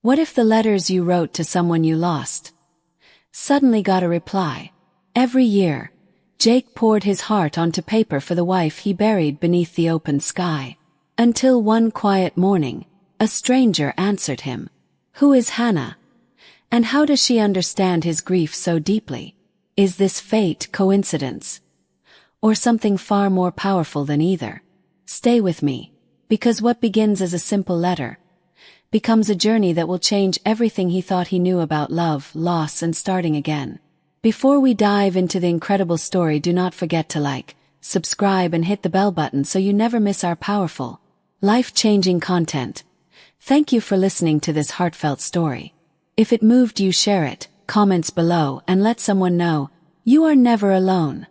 What if the letters you wrote to someone you lost suddenly got a reply? Every year, Jake poured his heart onto paper for the wife he buried beneath the open sky. Until one quiet morning, a stranger answered him. Who is Hannah? And how does she understand his grief so deeply? Is this fate, coincidence, or something far more powerful than either? Stay with me, because what begins as a simple letter becomes a journey that will change everything he thought he knew about love, loss, and starting again. Before we dive into the incredible story, do not forget to like, subscribe, and hit the bell button so you never miss our powerful, life-changing content. Thank you for listening to this heartfelt story. If it moved you, share it, comments below, and let someone know you are never alone.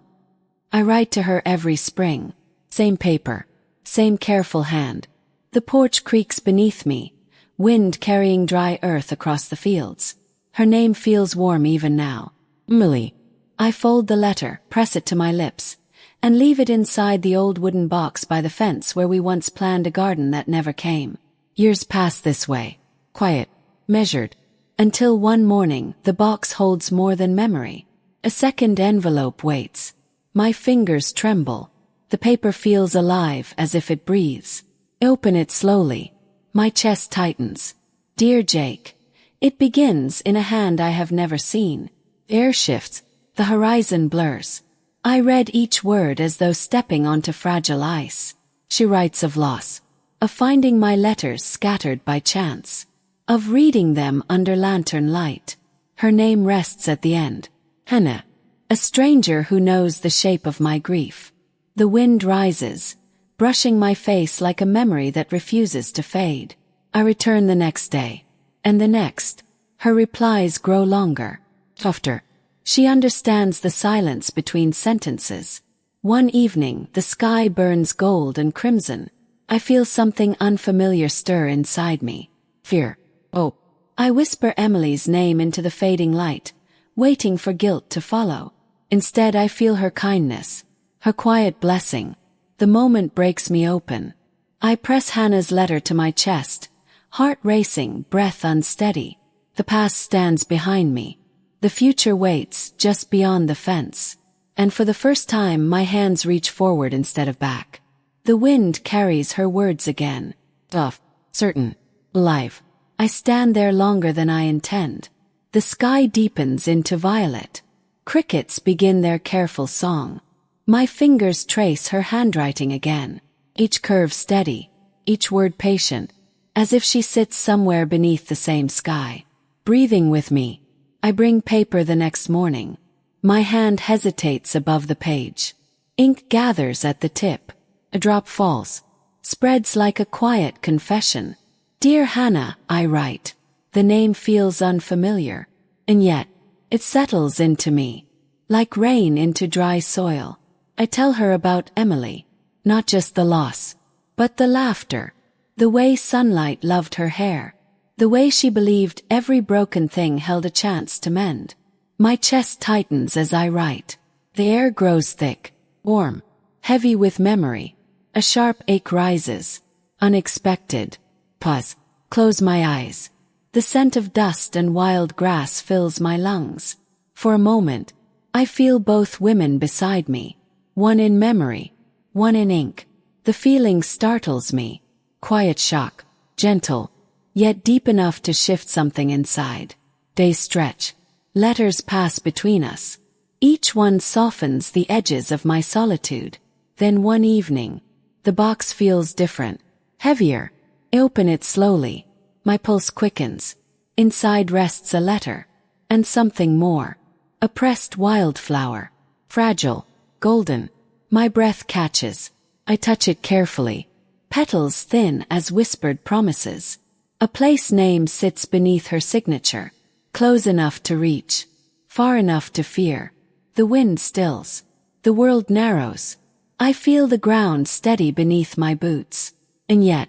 I write to her every spring. Same paper, same careful hand. The porch creaks beneath me, wind carrying dry earth across the fields. Her name feels warm even now. Millie. I fold the letter, press it to my lips, and leave it inside the old wooden box by the fence where we once planned a garden that never came. Years pass this way, quiet, measured, until one morning the box holds more than memory. A second envelope waits. My fingers tremble. The paper feels alive, as if it breathes. I open it slowly. My chest tightens. Dear Jake. It begins in a hand I have never seen. Air shifts. The horizon blurs. I read each word as though stepping onto fragile ice. She writes of loss, of finding my letters scattered by chance, of reading them under lantern light. Her name rests at the end. Hannah. A stranger who knows the shape of my grief. The wind rises, brushing my face like a memory that refuses to fade. I return the next day, and the next. Her replies grow longer, softer. She understands the silence between sentences. One evening, the sky burns gold and crimson. I feel something unfamiliar stir inside me. Fear. Oh. I whisper Emily's name into the fading light, waiting for guilt to follow. Instead, I feel her kindness, her quiet blessing. The moment breaks me open. I press Hannah's letter to my chest, heart racing, breath unsteady. The past stands behind me. The future waits just beyond the fence. And for the first time, my hands reach forward instead of back. The wind carries her words again. Tough, certain, alive. I stand there longer than I intend. The sky deepens into violet. Crickets begin their careful song. My fingers trace her handwriting again. Each curve steady, each word patient, as if she sits somewhere beneath the same sky, breathing with me. I bring paper the next morning. My hand hesitates above the page. Ink gathers at the tip. A drop falls, spreads like a quiet confession. Dear Hannah, I write. The name feels unfamiliar, and yet, it settles into me, like rain into dry soil. I tell her about Emily, not just the loss, but the laughter, the way sunlight loved her hair, the way she believed every broken thing held a chance to mend. My chest tightens as I write. The air grows thick, warm, heavy with memory. A sharp ache rises. Unexpected. Pause. Close my eyes. The scent of dust and wild grass fills my lungs. For a moment, I feel both women beside me. One in memory, one in ink. The feeling startles me. Quiet shock. Gentle, yet deep enough to shift something inside. Days stretch. Letters pass between us. Each one softens the edges of my solitude. Then one evening, the box feels different, heavier. I open it slowly. My pulse quickens. Inside rests a letter. And something more. A pressed wildflower. Fragile, golden. My breath catches. I touch it carefully. Petals thin as whispered promises. A place name sits beneath her signature. Close enough to reach. Far enough to fear. The wind stills. The world narrows. I feel the ground steady beneath my boots. And yet,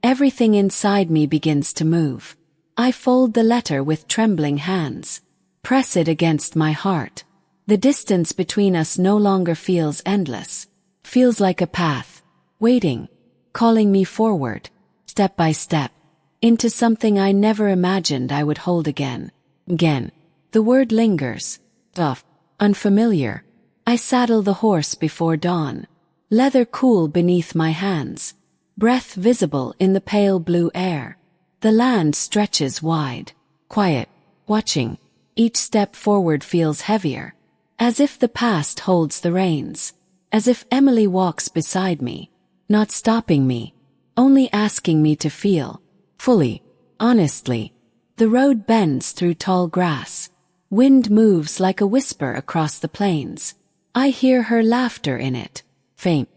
everything inside me begins to move. I fold the letter with trembling hands. Press it against my heart. The distance between us no longer feels endless. Feels like a path. Waiting. Calling me forward. Step by step. into something I never imagined I would hold again. Again. The word lingers. Tough. Unfamiliar. I saddle the horse before dawn. Leather cool beneath my hands. Breath visible in the pale blue air. The land stretches wide. Quiet. Watching. Each step forward feels heavier. As if the past holds the reins. As if Emily walks beside me. Not stopping me. Only asking me to feel. Fully. Honestly. The road bends through tall grass. Wind moves like a whisper across the plains. I hear her laughter in it. Faint.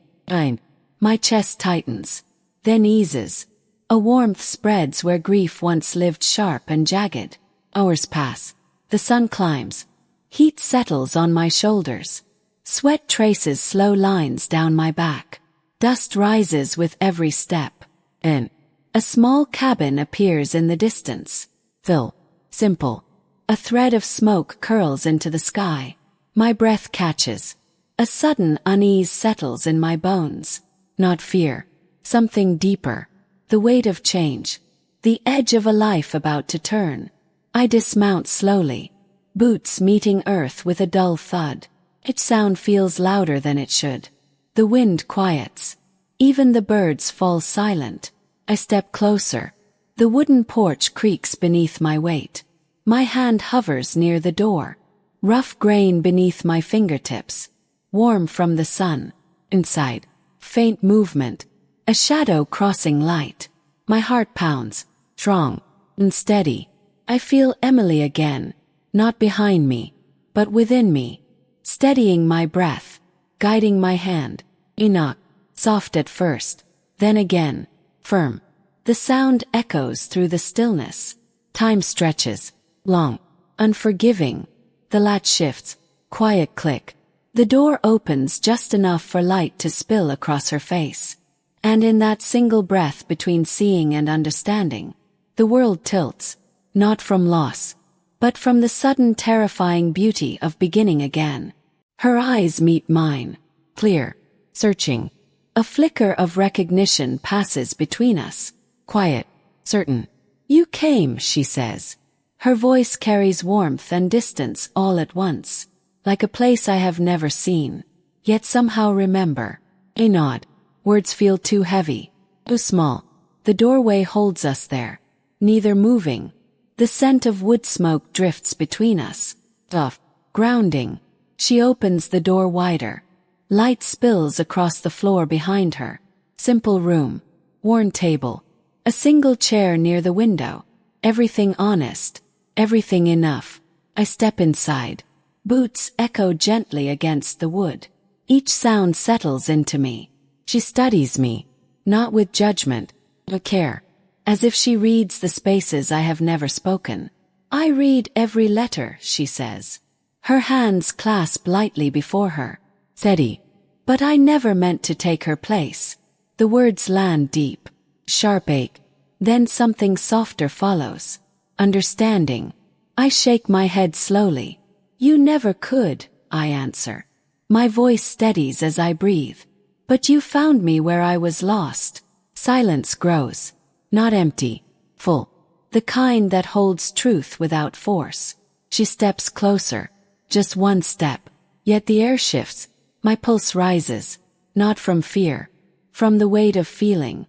My chest tightens. Then eases. A warmth spreads where grief once lived sharp and jagged. Hours pass. The sun climbs. Heat settles on my shoulders. Sweat traces slow lines down my back. Dust rises with every step. And a small cabin appears in the distance. Simple. A thread of smoke curls into the sky. My breath catches. A sudden unease settles in my bones. Not fear. Something deeper. The weight of change. The edge of a life about to turn. I dismount slowly. Boots meeting earth with a dull thud. Each sound feels louder than it should. The wind quiets. Even the birds fall silent. I step closer. The wooden porch creaks beneath my weight. My hand hovers near the door. Rough grain beneath my fingertips. Warm from the sun. Inside. Faint movement. A shadow crossing light. My heart pounds. Strong. And steady. I feel Emily again. Not behind me. But within me. Steadying my breath. Guiding my hand. Enoch. Soft at first. Then again. Firm. The sound echoes through the stillness. Time stretches. Long. Unforgiving. The latch shifts. Quiet click. The door opens just enough for light to spill across her face. And in that single breath between seeing and understanding, the world tilts. Not from loss, but from the sudden terrifying beauty of beginning again. Her eyes meet mine. Clear. Searching. A flicker of recognition passes between us. Quiet. Certain. You came, she says. Her voice carries warmth and distance all at once, like a place I have never seen, yet somehow remember. I nod. Words feel too heavy, too small. The doorway holds us there, neither moving. The scent of wood smoke drifts between us. Tough. Grounding. She opens the door wider. Light spills across the floor behind her. Simple room. Worn table. A single chair near the window. Everything honest. Everything enough. I step inside. Boots echo gently against the wood. Each sound settles into me. She studies me, not with judgment, but care, as if she reads the spaces I have never spoken. I read every letter, she says. Her hands clasp lightly before her. Steady. But I never meant to take her place. The words land deep. Sharp ache. Then something softer follows. Understanding. I shake my head slowly. You never could, I answer. My voice steadies as I breathe. But you found me where I was lost. Silence grows. Not empty. Full. The kind that holds truth without force. She steps closer. Just one step. Yet the air shifts. My pulse rises. Not from fear. From the weight of feeling.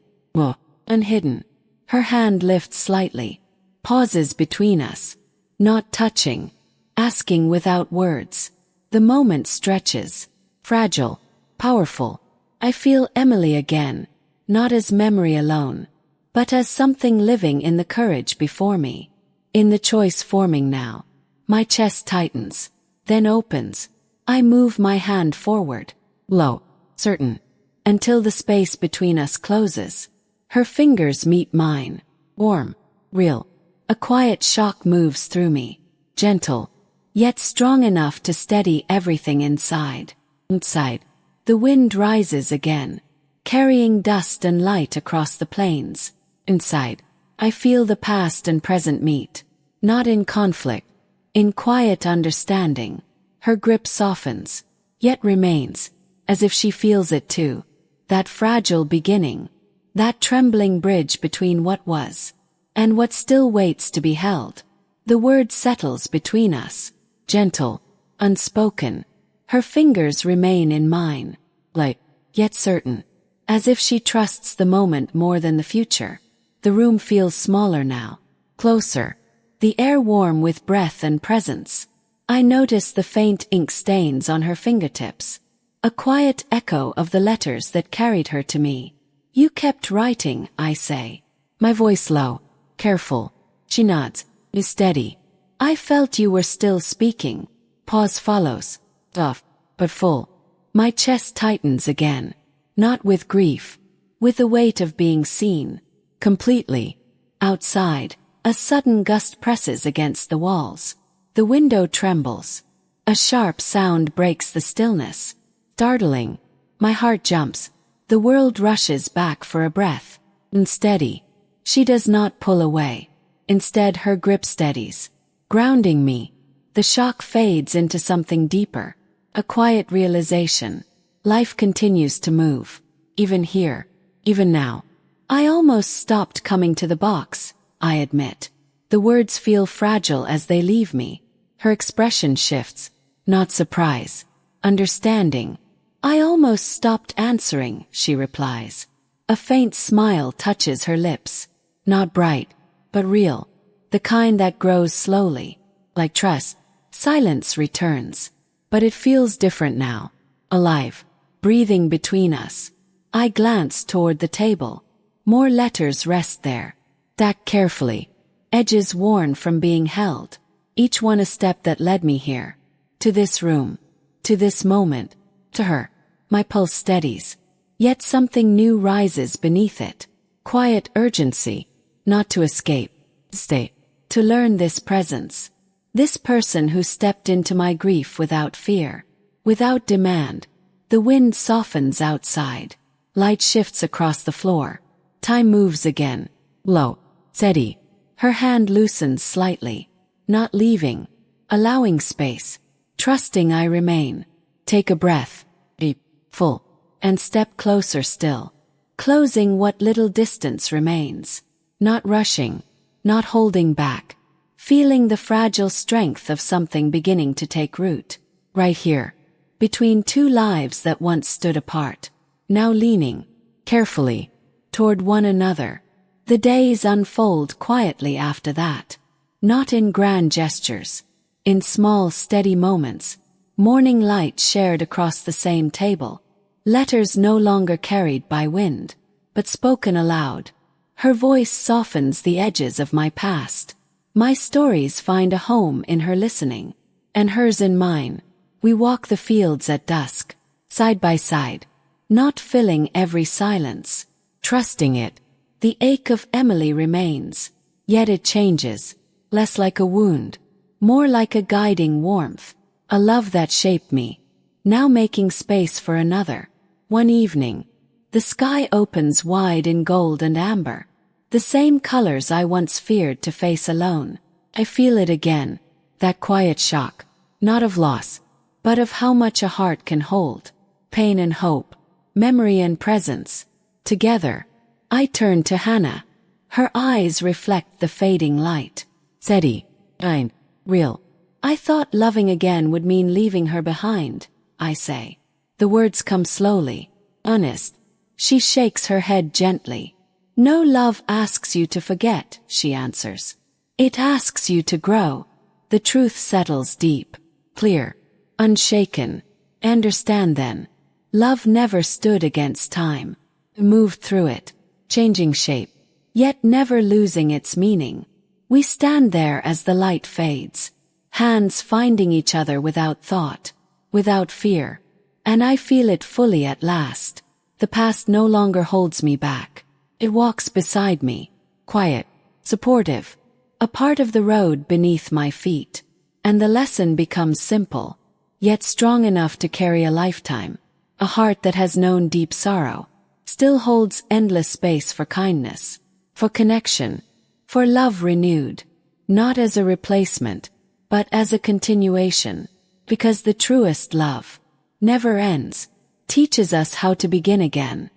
Unhidden. Her hand lifts slightly. Pauses between us. Not touching. Asking without words. The moment stretches. Fragile. Powerful. I feel Emily again. Not as memory alone, but as something living in the courage before me. In the choice forming now. My chest tightens. Then opens. I move my hand forward. Low. Certain. Until the space between us closes. Her fingers meet mine. Warm. Real. A quiet shock moves through me. Gentle. Yet strong enough to steady everything inside. Inside. The wind rises again, carrying dust and light across the plains. Inside. I feel the past and present meet. Not in conflict. In quiet understanding. Her grip softens, yet remains, as if she feels it too. That fragile beginning. That trembling bridge between what was and what still waits to be held. The word settles between us, gentle, unspoken. Her fingers remain in mine, light, yet certain, as if she trusts the moment more than the future. The room feels smaller now, closer, the air warm with breath and presence. I notice the faint ink stains on her fingertips, a quiet echo of the letters that carried her to me. You kept writing, I say, my voice low, careful. She nods, is steady. I felt you were still speaking. Pause follows, tough, but full. My chest tightens again, not with grief, with the weight of being seen, completely. Outside, a sudden gust presses against the walls. The window trembles. A sharp sound breaks the stillness. Startling. My heart jumps. The world rushes back for a breath. Unsteady. She does not pull away. Instead, her grip steadies, grounding me. The shock fades into something deeper, a quiet realization. Life continues to move, even here, even now. I almost stopped coming to the box, I admit. The words feel fragile as they leave me. Her expression shifts, not surprise, understanding. I almost stopped answering, she replies. A faint smile touches her lips, not bright, but real, the kind that grows slowly, like trust. Silence returns, but it feels different now, alive, breathing between us. I glance toward the table. More letters rest there, stacked carefully, edges worn from being held, each one a step that led me here, to this room, to this moment, to her. My pulse steadies, yet something new rises beneath it. Quiet urgency, not to escape, stay, to learn this presence. This person who stepped into my grief without fear, without demand. The wind softens outside. Light shifts across the floor. Time moves again. Low, steady. Her hand loosens slightly, not leaving, allowing space, trusting I remain. Take a breath, deep, full, and step closer still, closing what little distance remains. Not rushing, not holding back. Feeling the fragile strength of something beginning to take root. Right here, between two lives that once stood apart, now leaning, carefully, toward one another. The days unfold quietly after that, not in grand gestures, in small steady moments. Morning light shared across the same table, letters no longer carried by wind, but spoken aloud. Her voice softens the edges of my past. My stories find a home in her listening, and hers in mine. We walk the fields at dusk, side by side, not filling every silence, trusting it. The ache of Emily remains, yet it changes, less like a wound, more like a guiding warmth, a love that shaped me, now making space for another. One evening, the sky opens wide in gold and amber, the same colors I once feared to face alone. I feel it again, that quiet shock, not of loss, but of how much a heart can hold, pain and hope, memory and presence. Together, I turn to Hannah. Her eyes reflect the fading light. Steady, kind, real. I thought loving again would mean leaving her behind, I say. The words come slowly, honest. She shakes her head gently. No love asks you to forget, she answers. It asks you to grow. The truth settles deep, clear, unshaken. Understand then, love never stood against time. It moved through it, changing shape, yet never losing its meaning. We stand there as the light fades, hands finding each other without thought, without fear. And I feel it fully at last. The past no longer holds me back. It walks beside me, quiet, supportive, a part of the road beneath my feet. And the lesson becomes simple, yet strong enough to carry a lifetime. A heart that has known deep sorrow still holds endless space for kindness, for connection, for love renewed, not as a replacement, but as a continuation, because the truest love never ends, teaches us how to begin again.